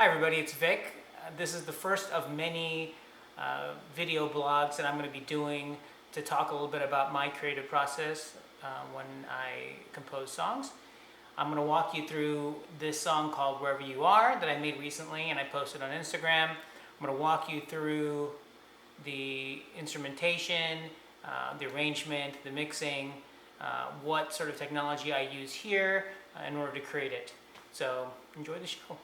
Hi everybody, it's Vic. This is the first of many video blogs that I'm going to be doing to talk a little bit about my creative process when I compose songs. I'm going to walk you through this song called Wherever You Are that I made recently and I posted on Instagram. I'm going to walk you through the instrumentation, the arrangement, the mixing, what sort of technology I use here in order to create it. So enjoy the show.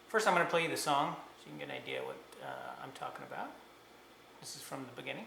First I'm going to play you the song so you can get an idea what I'm talking about. This is from the beginning.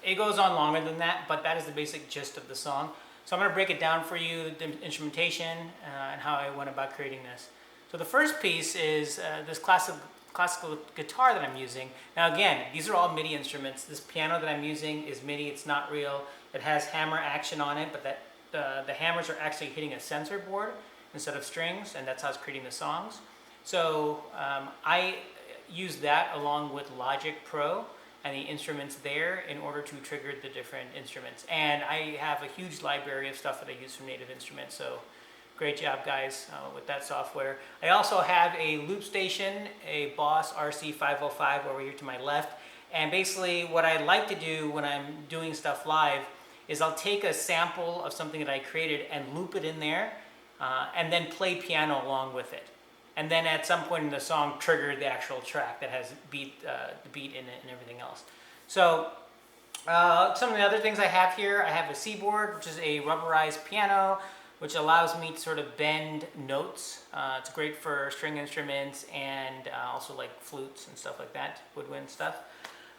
It goes on longer than that, but that is the basic gist of the song. So I'm going to break it down for you, the instrumentation and how I went about creating this. So the first piece is this classical guitar that I'm using. Now again, these are all MIDI instruments. This piano that I'm using is MIDI, it's not real. It has hammer action on it, but the hammers are actually hitting a sensor board instead of strings, and that's how it's creating the songs. So I use that along with Logic Pro and the instruments there in order to trigger the different instruments. And I have a huge library of stuff that I use from Native Instruments, so great job guys with that software. I also have a loop station, a Boss RC505 over here to my left, and basically what I like to do when I'm doing stuff live is I'll take a sample of something that I created and loop it in there and then play piano along with it. And then at some point in the song, trigger the actual track that has the beat in it and everything else. So some of the other things I have here, I have a Seaboard, which is a rubberized piano, which allows me to sort of bend notes. It's great for string instruments and also like flutes and stuff like that, woodwind stuff.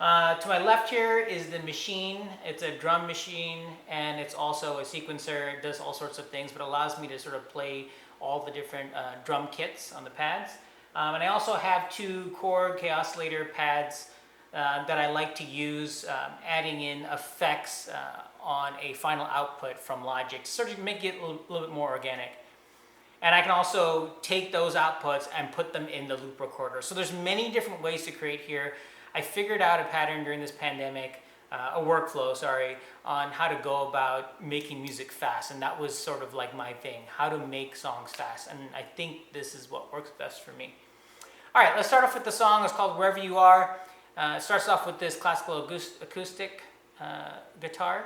To my left here is the Maschine. It's a drum machine and it's also a sequencer. It does all sorts of things, but allows me to sort of play all the different drum kits on the pads. And I also have two Korg Kaossilator pads that I like to use, adding in effects on a final output from Logic to sort of make it a little bit more organic. And I can also take those outputs and put them in the loop recorder. So there's many different ways to create here. I figured out a pattern during this pandemic, a workflow, sorry, on how to go about making music fast. And that was sort of like my thing, how to make songs fast. And I think this is what works best for me. All right, let's start off with the song. It's called Wherever You Are. It starts off with this classical acoustic guitar.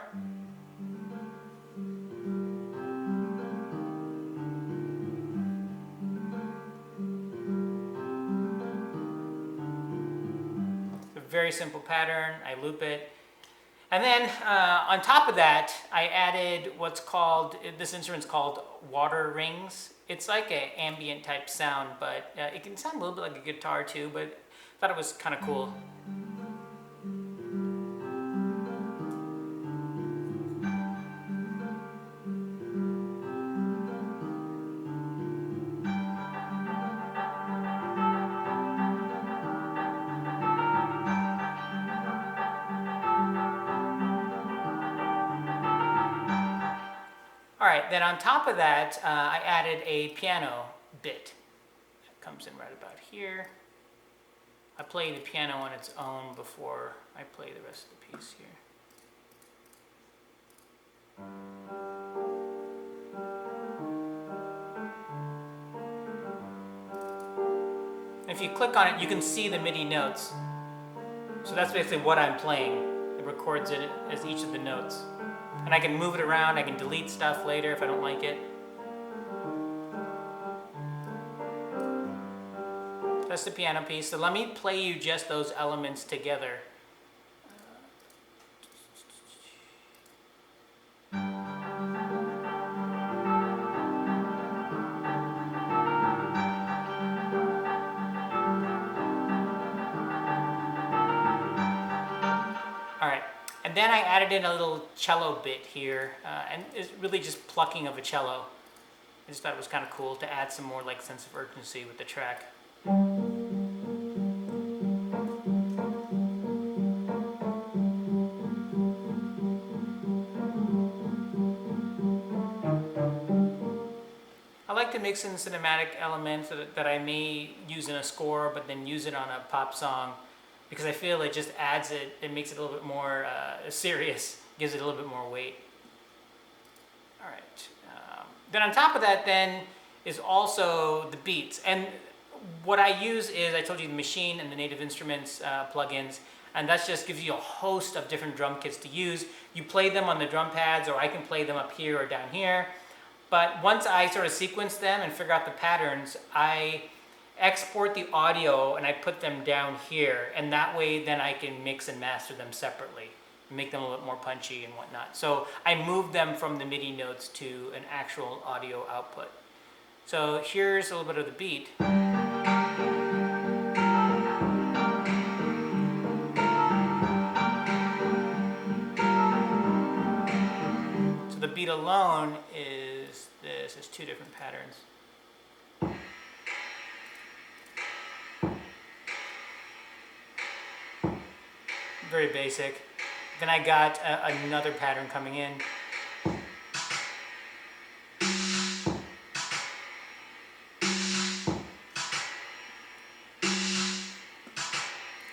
It's a very simple pattern. I loop it. And then on top of that, I added what's called, this instrument's called water rings. It's like an ambient type sound, but it can sound a little bit like a guitar too, but I thought it was kind of cool. All right, then on top of that, I added a piano bit. That comes in right about here. I play the piano on its own before I play the rest of the piece here. If you click on it, you can see the MIDI notes. So that's basically what I'm playing. It records it as each of the notes. And I can move it around, I can delete stuff later if I don't like it. That's the piano piece. So let me play you just those elements together. Alright, and then I added in a little cello bit here, and it's really just plucking of a cello. I just thought it was kind of cool to add some more like sense of urgency with the track. I like to mix in cinematic elements that I may use in a score, but then use it on a pop song, because I feel it just adds it makes it a little bit more serious, gives it a little bit more weight. All right. Then on top of that then is also the beats. And what I use is, I told you, the Maschine and the Native Instruments plugins, and that just gives you a host of different drum kits to use. You play them on the drum pads, or I can play them up here or down here. But once I sort of sequence them and figure out the patterns, I export the audio and I put them down here, and that way then I can mix and master them separately, make them a little bit more punchy and whatnot. So I move them from the MIDI notes to an actual audio output. So here's a little bit of the beat. So the beat alone is this. There's two different patterns. Very basic. Then I got another pattern coming in.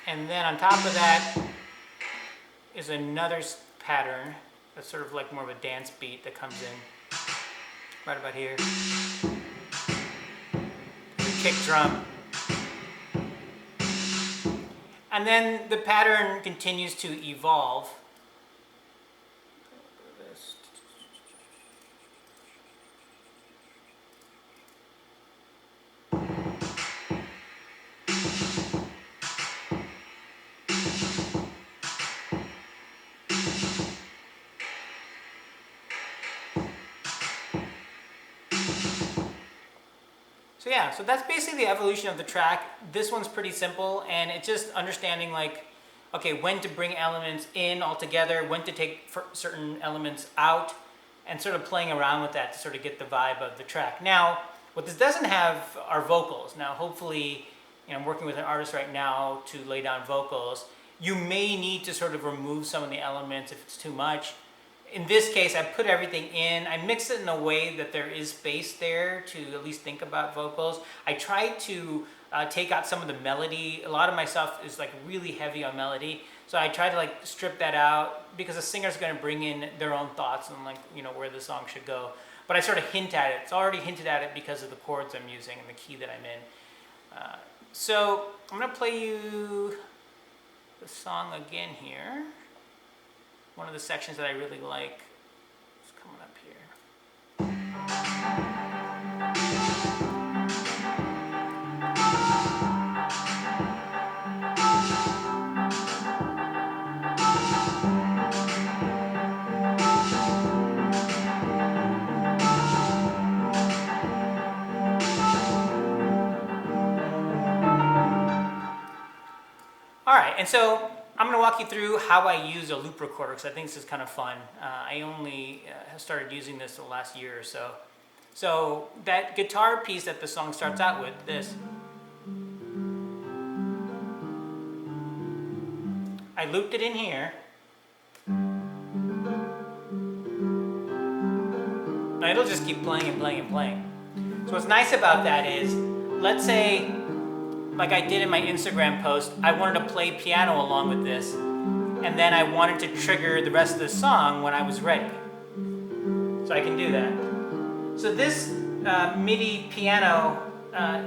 And then on top of that is another pattern that's sort of like more of a dance beat that comes in right about here. The kick drum. And then the pattern continues to evolve. So yeah, so that's basically the evolution of the track. This one's pretty simple, and it's just understanding like, okay, when to bring elements in all together, when to take certain elements out, and sort of playing around with that to sort of get the vibe of the track. Now, what this doesn't have are vocals. Now, hopefully, you know, I'm working with an artist right now to lay down vocals. You may need to sort of remove some of the elements if it's too much. In this case, I put everything in. I mix it in a way that there is space there to at least think about vocals. I try to take out some of the melody. A lot of my stuff is like really heavy on melody. So I try to like strip that out, because a singer's going to bring in their own thoughts and like, you know, where the song should go. But I sort of hint at it. It's already hinted at it because of the chords I'm using and the key that I'm in. So I'm going to play you the song again here. One of the sections that I really like is coming up here. All right, and so I'm going to walk you through how I use a loop recorder, because I think this is kind of fun. I only have started using this the last year or so. So that guitar piece that the song starts out with, this, I looped it in here. Now it'll just keep playing and playing and playing. So what's nice about that is, let's say, like I did in my Instagram post, I wanted to play piano along with this, and then I wanted to trigger the rest of the song when I was ready. So I can do that. So this MIDI piano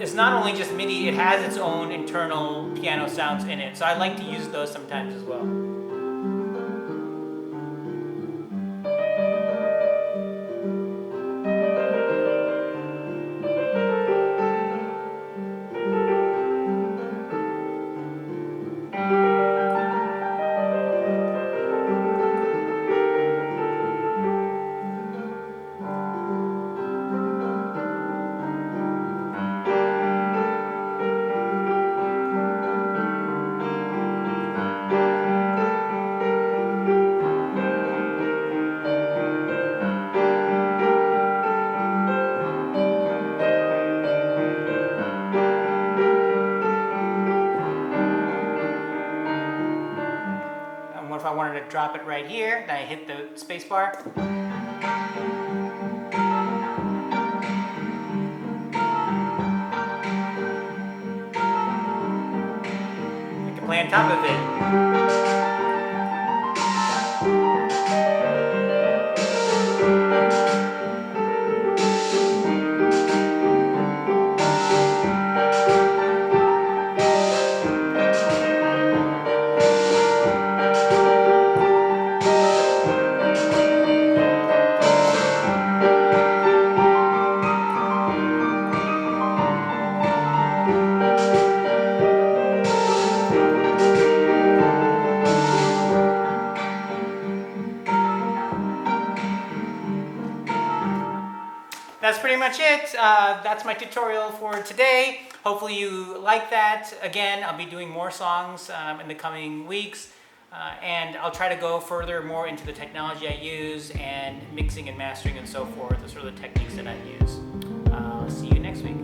is not only just MIDI, it has its own internal piano sounds in it. So I like to use those sometimes as well. to drop it right here. Then I hit the space bar. I can play on top of it. That's pretty much it. That's my tutorial for today. Hopefully you like that. Again, I'll be doing more songs in the coming weeks. And I'll try to go further more into the technology I use and mixing and mastering and so forth, the sort of the techniques that I use. See you next week.